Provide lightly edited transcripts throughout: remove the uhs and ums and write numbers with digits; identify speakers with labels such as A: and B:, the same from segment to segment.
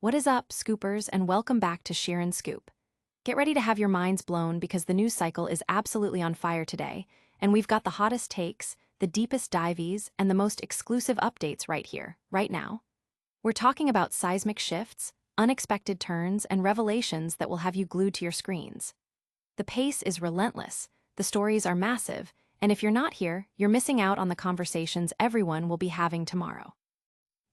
A: What is up, scoopers, and welcome back to Sheer and Scoop. Get ready to have your minds blown because the news cycle is absolutely on fire today, and we've got the hottest takes, the deepest dives, and the most exclusive updates right here, right now. We're talking about seismic shifts, unexpected turns, and revelations that will have you glued to your screens. The pace is relentless, the stories are massive, and if you're not here, you're missing out on the conversations everyone will be having tomorrow.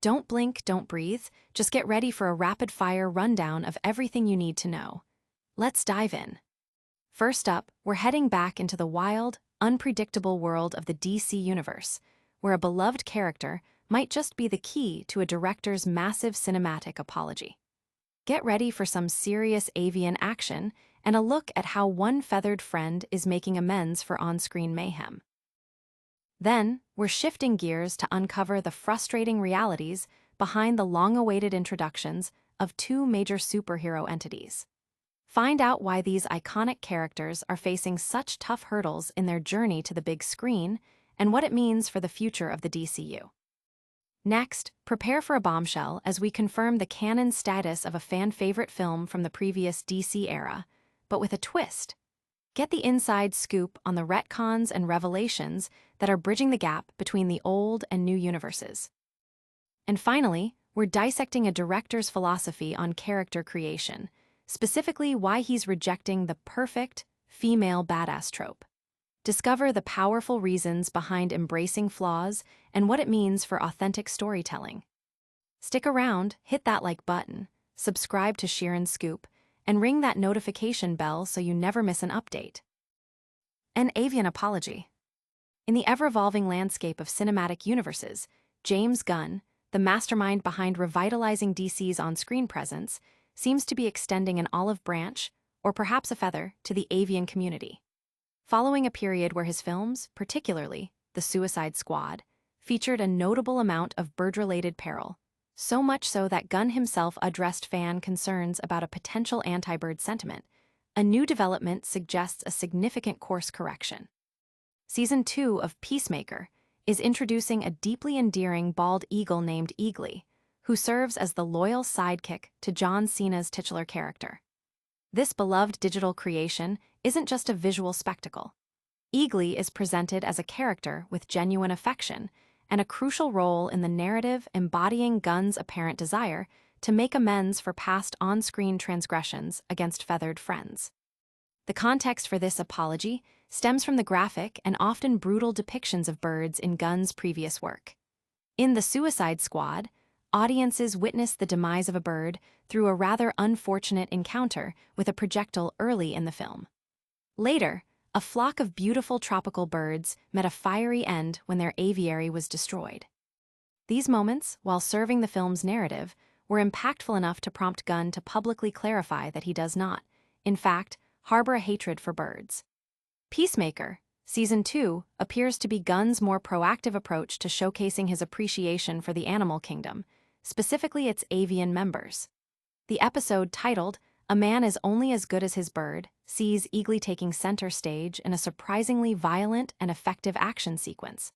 A: Don't blink, don't breathe, just get ready for a rapid-fire rundown of everything you need to know. Let's dive in. First up, we're heading back into the wild, unpredictable world of the DC universe, where a beloved character might just be the key to a director's massive cinematic apology. Get ready for some serious avian action and a look at how one feathered friend is making amends for on-screen mayhem. Then, we're shifting gears to uncover the frustrating realities behind the long-awaited introductions of two major superhero entities. Find out why these iconic characters are facing such tough hurdles in their journey to the big screen and what it means for the future of the DCU. Next, prepare for a bombshell as we confirm the canon status of a fan-favorite film from the previous DC era, but with a twist. Get the inside scoop on the retcons and revelations that are bridging the gap between the old and new universes. And finally, we're dissecting a director's philosophy on character creation, specifically why he's rejecting the perfect female badass trope. Discover the powerful reasons behind embracing flaws and what it means for authentic storytelling. Stick around, hit that like button, subscribe to Sheer and Scoop, and ring that notification bell so you never miss an update. An avian apology. In the ever-evolving landscape of cinematic universes, James Gunn, the mastermind behind revitalizing DC's on-screen presence, seems to be extending an olive branch, or perhaps a feather, to the avian community. Following a period where his films, particularly The Suicide Squad, featured a notable amount of bird-related peril, so much so that Gunn himself addressed fan concerns about a potential anti-bird sentiment, a new development suggests a significant course correction. Season 2 of Peacemaker is introducing a deeply endearing bald eagle named Eagly, who serves as the loyal sidekick to John Cena's titular character. This beloved digital creation isn't just a visual spectacle. Eagly is presented as a character with genuine affection and a crucial role in the narrative embodying Gunn's apparent desire to make amends for past on-screen transgressions against feathered friends. The context for this apology stems from the graphic and often brutal depictions of birds in Gunn's previous work. In The Suicide Squad, audiences witness the demise of a bird through a rather unfortunate encounter with a projectile early in the film. Later, a flock of beautiful tropical birds met a fiery end when their aviary was destroyed. These moments, while serving the film's narrative, were impactful enough to prompt Gunn to publicly clarify that he does not, in fact, harbor a hatred for birds. Peacemaker, Season 2, appears to be Gunn's more proactive approach to showcasing his appreciation for the animal kingdom, specifically its avian members. The episode, titled "A Man is Only as Good as His Bird," sees Eagly taking center stage in a surprisingly violent and effective action sequence.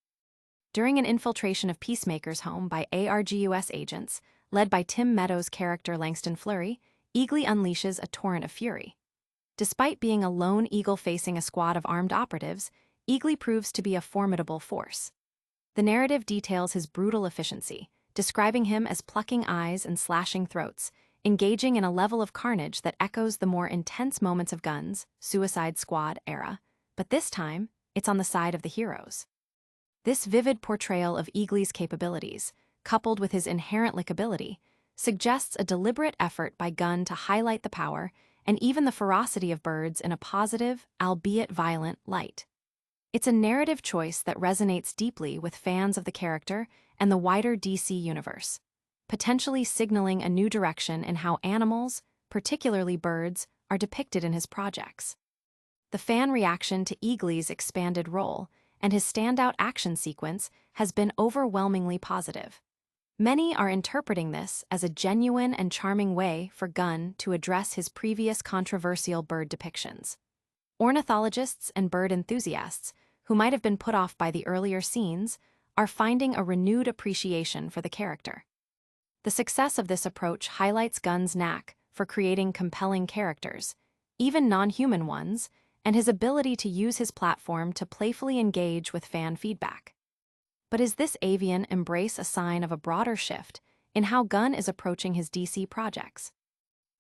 A: During an infiltration of Peacemaker's home by ARGUS agents, led by Tim Meadows' character Langston Fleury, Eagly unleashes a torrent of fury. Despite being a lone eagle facing a squad of armed operatives, Eagly proves to be a formidable force. The narrative details his brutal efficiency, describing him as plucking eyes and slashing throats, engaging in a level of carnage that echoes the more intense moments of Gunn's Suicide Squad era, but this time, it's on the side of the heroes. This vivid portrayal of Eagly's capabilities, coupled with his inherent likability, suggests a deliberate effort by Gunn to highlight the power and even the ferocity of birds in a positive, albeit violent, light. It's a narrative choice that resonates deeply with fans of the character and the wider DC universe, potentially signaling a new direction in how animals, particularly birds, are depicted in his projects. The fan reaction to Eagly's expanded role and his standout action sequence has been overwhelmingly positive. Many are interpreting this as a genuine and charming way for Gunn to address his previous controversial bird depictions. Ornithologists and bird enthusiasts, who might have been put off by the earlier scenes, are finding a renewed appreciation for the character. The success of this approach highlights Gunn's knack for creating compelling characters, even non-human ones, and his ability to use his platform to playfully engage with fan feedback. But is this avian embrace a sign of a broader shift in how Gunn is approaching his DC projects?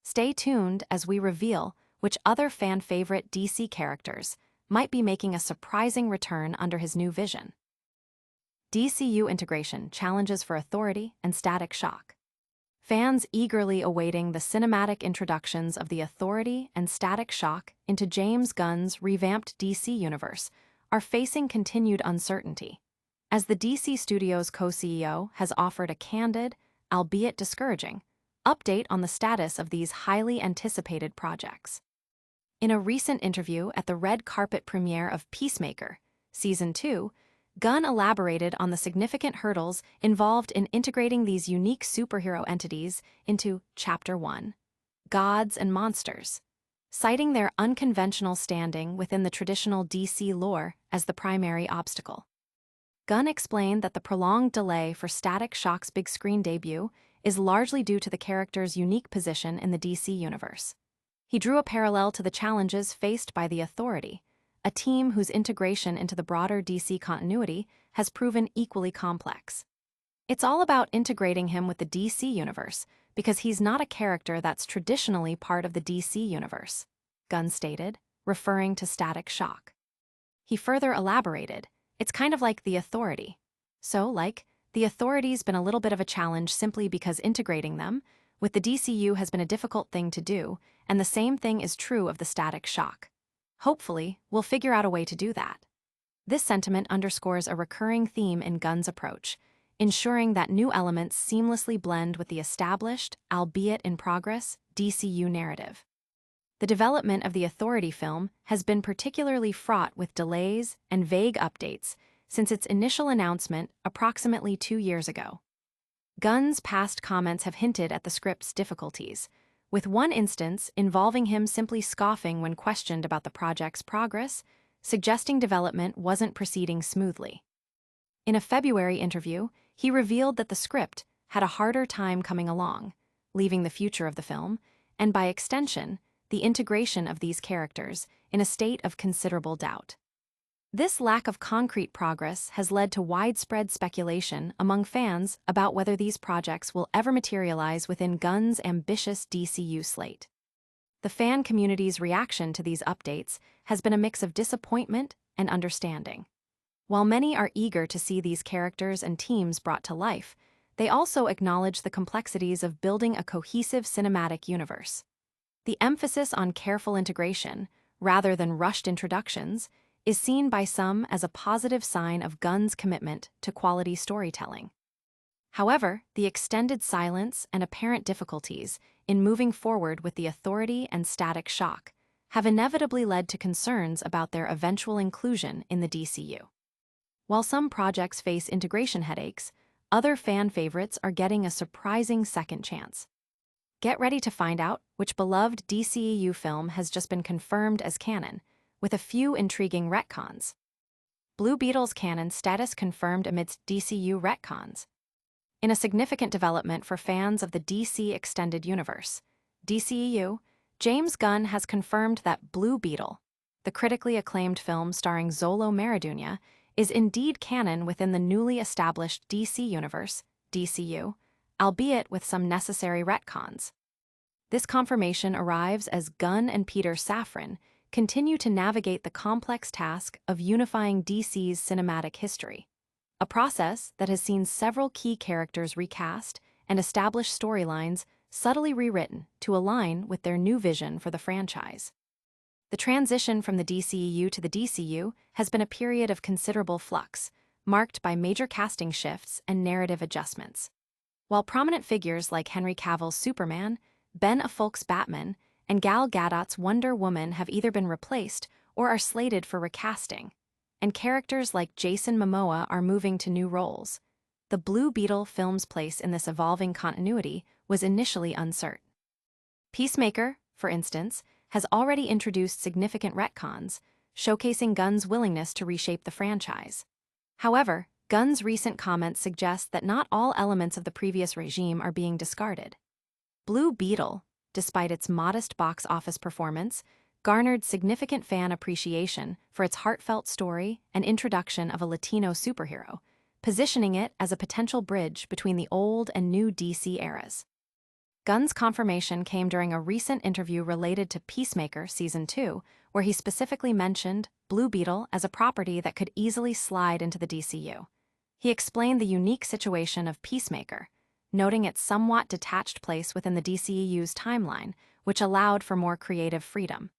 A: Stay tuned as we reveal which other fan-favorite DC characters might be making a surprising return under his new vision. DCU integration challenges for authority and Static Shock. Fans eagerly awaiting the cinematic introductions of the Authority and Static Shock into James Gunn's revamped DC universe are facing continued uncertainty, as the DC Studios co-CEO has offered a candid, albeit discouraging, update on the status of these highly anticipated projects. In a recent interview at the red carpet premiere of Peacemaker, Season 2, Gunn elaborated on the significant hurdles involved in integrating these unique superhero entities into Chapter 1, Gods and Monsters, citing their unconventional standing within the traditional DC lore as the primary obstacle. Gunn explained that the prolonged delay for Static Shock's big screen debut is largely due to the character's unique position in the DC universe. He drew a parallel to the challenges faced by the Authority, a team whose integration into the broader DC continuity has proven equally complex. It's all about integrating him with the DC universe, because he's not a character that's traditionally part of the DC universe, Gunn stated, referring to Static Shock. He further elaborated, it's kind of like the Authority. So, the Authority's been a little bit of a challenge simply because integrating them with the DCU has been a difficult thing to do, and the same thing is true of the Static Shock. Hopefully, we'll figure out a way to do that. This sentiment underscores a recurring theme in Gunn's approach, ensuring that new elements seamlessly blend with the established, albeit in progress, DCU narrative. The development of the Authority film has been particularly fraught with delays and vague updates since its initial announcement approximately 2 years ago. Gunn's past comments have hinted at the script's difficulties, with one instance involving him simply scoffing when questioned about the project's progress, suggesting development wasn't proceeding smoothly. In a February interview, he revealed that the script had a harder time coming along, leaving the future of the film, and by extension, the integration of these characters, in a state of considerable doubt. This lack of concrete progress has led to widespread speculation among fans about whether these projects will ever materialize within Gunn's ambitious DCU slate. The fan community's reaction to these updates has been a mix of disappointment and understanding. While many are eager to see these characters and teams brought to life, they also acknowledge the complexities of building a cohesive cinematic universe. The emphasis on careful integration, rather than rushed introductions, is seen by some as a positive sign of Gunn's commitment to quality storytelling. However, the extended silence and apparent difficulties in moving forward with the Authority and Static Shock have inevitably led to concerns about their eventual inclusion in the DCU. While some projects face integration headaches, other fan favorites are getting a surprising second chance. Get ready to find out which beloved DCEU film has just been confirmed as canon, with a few intriguing retcons. Blue Beetle's canon status confirmed amidst DCU retcons. In a significant development for fans of the DC Extended Universe, DCEU, James Gunn has confirmed that Blue Beetle, the critically acclaimed film starring Zolo Maridueña, is indeed canon within the newly established DC Universe, DCU, albeit with some necessary retcons. This confirmation arrives as Gunn and Peter Safran continue to navigate the complex task of unifying DC's cinematic history, a process that has seen several key characters recast and established storylines subtly rewritten to align with their new vision for the franchise. The transition from the DCEU to the DCU has been a period of considerable flux, marked by major casting shifts and narrative adjustments. While prominent figures like Henry Cavill's Superman, Ben Affleck's Batman, and Gal Gadot's Wonder Woman have either been replaced or are slated for recasting, and characters like Jason Momoa are moving to new roles, the Blue Beetle film's place in this evolving continuity was initially uncertain. Peacemaker, for instance, has already introduced significant retcons, showcasing Gunn's willingness to reshape the franchise. However, Gunn's recent comments suggest that not all elements of the previous regime are being discarded. Blue Beetle, despite its modest box office performance, garnered significant fan appreciation for its heartfelt story and introduction of a Latino superhero, positioning it as a potential bridge between the old and new DC eras. Gunn's confirmation came during a recent interview related to Peacemaker Season 2, where he specifically mentioned Blue Beetle as a property that could easily slide into the DCU. He explained the unique situation of Peacemaker, noting its somewhat detached place within the DCEU's timeline, which allowed for more creative freedom.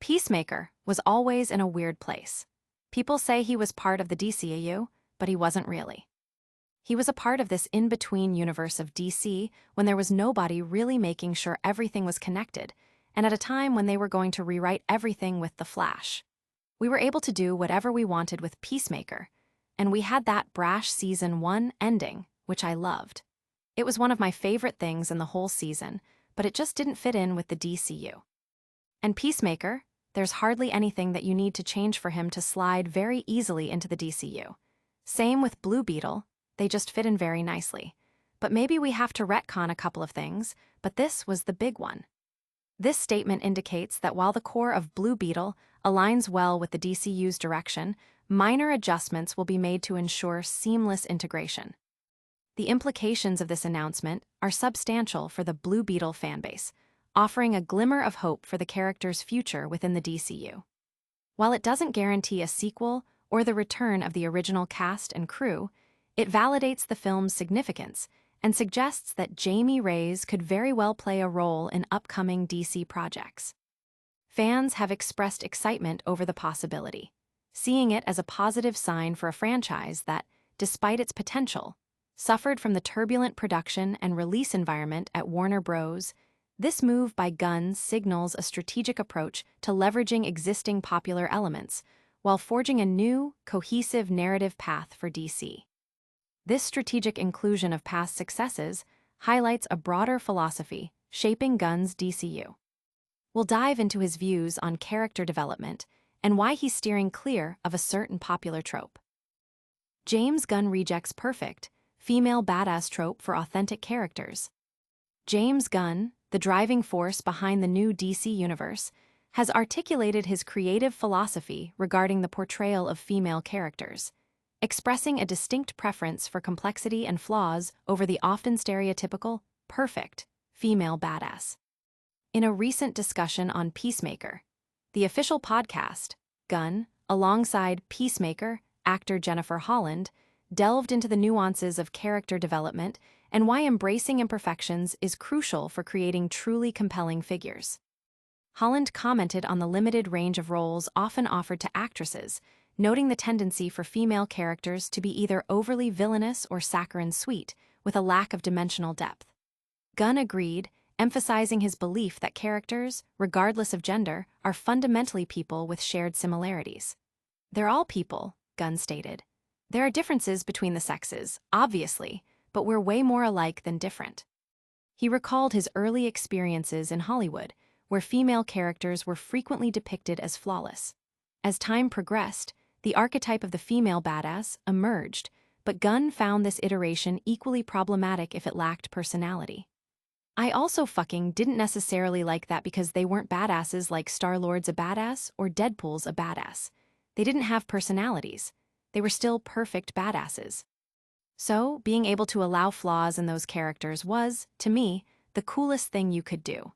A: Peacemaker was always in a weird place. People say he was part of the DCEU, but he wasn't really. He was a part of this in-between universe of DC when there was nobody really making sure everything was connected, and at a time when they were going to rewrite everything with The Flash. We were able to do whatever we wanted with Peacemaker, and we had that brash Season 1 ending, which I loved. It was one of my favorite things in the whole season, but it just didn't fit in with the DCU. And Peacemaker, there's hardly anything that you need to change for him to slide very easily into the DCU. Same with Blue Beetle, they just fit in very nicely. But maybe we have to retcon a couple of things, but this was the big one. This statement indicates that while the core of Blue Beetle aligns well with the DCU's direction, minor adjustments will be made to ensure seamless integration. The implications of this announcement are substantial for the Blue Beetle fanbase, offering a glimmer of hope for the character's future within the DCU. While it doesn't guarantee a sequel or the return of the original cast and crew, it validates the film's significance and suggests that Jamie Reyes could very well play a role in upcoming DC projects. Fans have expressed excitement over the possibility, seeing it as a positive sign for a franchise that, despite its potential, suffered from the turbulent production and release environment at Warner Bros. This move by Gunn signals a strategic approach to leveraging existing popular elements while forging a new, cohesive narrative path for DC. This strategic inclusion of past successes highlights a broader philosophy shaping Gunn's DCU. We'll dive into his views on character development and why he's steering clear of a certain popular trope. James Gunn rejects perfect, female badass trope for authentic characters. James Gunn, the driving force behind the new DC universe, has articulated his creative philosophy regarding the portrayal of female characters, expressing a distinct preference for complexity and flaws over the often stereotypical, perfect, female badass. In a recent discussion on Peacemaker, the official podcast, Gunn, alongside Peacemaker actor Jennifer Holland, delved into the nuances of character development and why embracing imperfections is crucial for creating truly compelling figures. Holland commented on the limited range of roles often offered to actresses, noting the tendency for female characters to be either overly villainous or saccharine sweet, with a lack of dimensional depth. Gunn agreed, emphasizing his belief that characters, regardless of gender, are fundamentally people with shared similarities. They're all people, Gunn stated. There are differences between the sexes, obviously, but we're way more alike than different. He recalled his early experiences in Hollywood, where female characters were frequently depicted as flawless. As time progressed, the archetype of the female badass emerged, but Gunn found this iteration equally problematic if it lacked personality. I also fucking didn't necessarily like that because they weren't badasses like Star-Lord's a badass or Deadpool's a badass. They didn't have personalities. They were still perfect badasses. So, being able to allow flaws in those characters was, to me, the coolest thing you could do.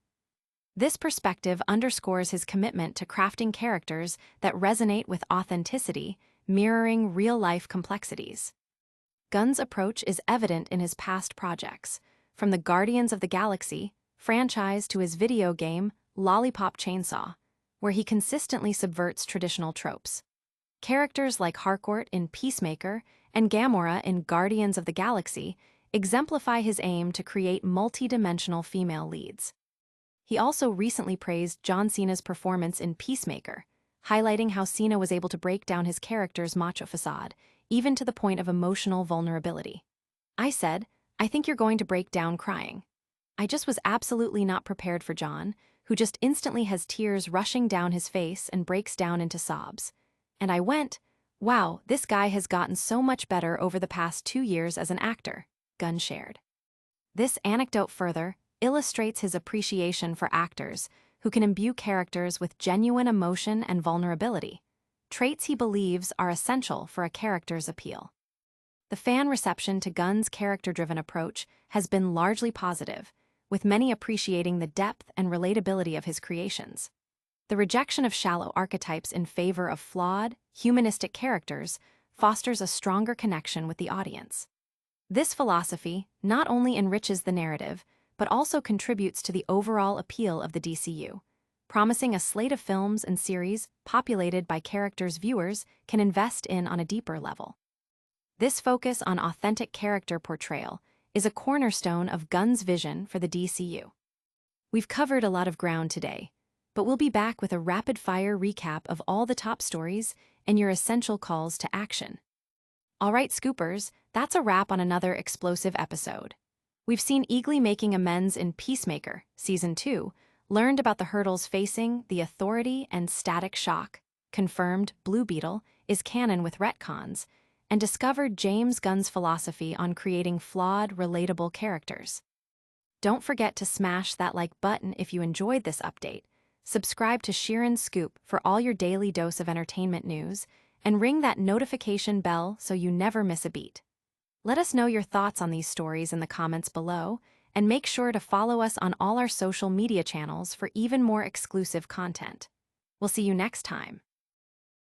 A: This perspective underscores his commitment to crafting characters that resonate with authenticity, mirroring real-life complexities. Gunn's approach is evident in his past projects, from the Guardians of the Galaxy franchise to his video game, Lollipop Chainsaw, where he consistently subverts traditional tropes. Characters like Harcourt in Peacemaker and Gamora in Guardians of the Galaxy exemplify his aim to create multi-dimensional female leads. He also recently praised John Cena's performance in Peacemaker, highlighting how Cena was able to break down his character's macho facade, even to the point of emotional vulnerability. I said, I think you're going to break down crying. I just was absolutely not prepared for John, who just instantly has tears rushing down his face and breaks down into sobs. And I went, Wow, this guy has gotten so much better over the past 2 years as an actor, Gunn shared. This anecdote further illustrates his appreciation for actors who can imbue characters with genuine emotion and vulnerability, traits he believes are essential for a character's appeal. The fan reception to Gunn's character-driven approach has been largely positive, with many appreciating the depth and relatability of his creations. The rejection of shallow archetypes in favor of flawed, humanistic characters fosters a stronger connection with the audience. This philosophy not only enriches the narrative, but also contributes to the overall appeal of the DCU, promising a slate of films and series populated by characters viewers can invest in on a deeper level. This focus on authentic character portrayal is a cornerstone of Gunn's vision for the DCU. We've covered a lot of ground today, but we'll be back with a rapid-fire recap of all the top stories and your essential calls to action. All right, Scoopers, that's a wrap on another explosive episode. We've seen Eagly making amends in Peacemaker, Season 2, learned about the hurdles facing the Authority and Static Shock, confirmed Blue Beetle is canon with retcons, and discovered James Gunn's philosophy on creating flawed, relatable characters. Don't forget to smash that like button if you enjoyed this update, subscribe to Sheeran Scoop for all your daily dose of entertainment news, and ring that notification bell so you never miss a beat. Let us know your thoughts on these stories in the comments below, and make sure to follow us on all our social media channels for even more exclusive content. We'll see you next time.